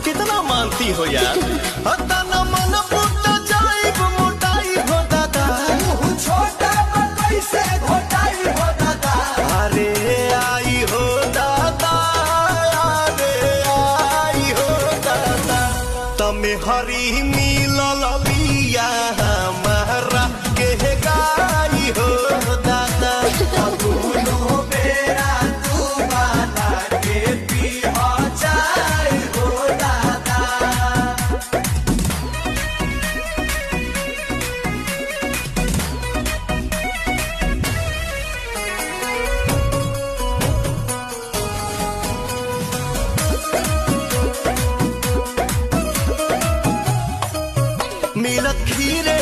कितना मानती हो यार। तना मन फूटा जाइब मोटाई हो दादा, छोटा कैसे घोटाई हो दादा। अरे आई हो दादा, अरे आई हो दादा, तमे हरी मिलल बिया हमारा के गाई हो दादा। दोनों बेरा तू बना के पीहा चाय हो दादा। मिलत खीरे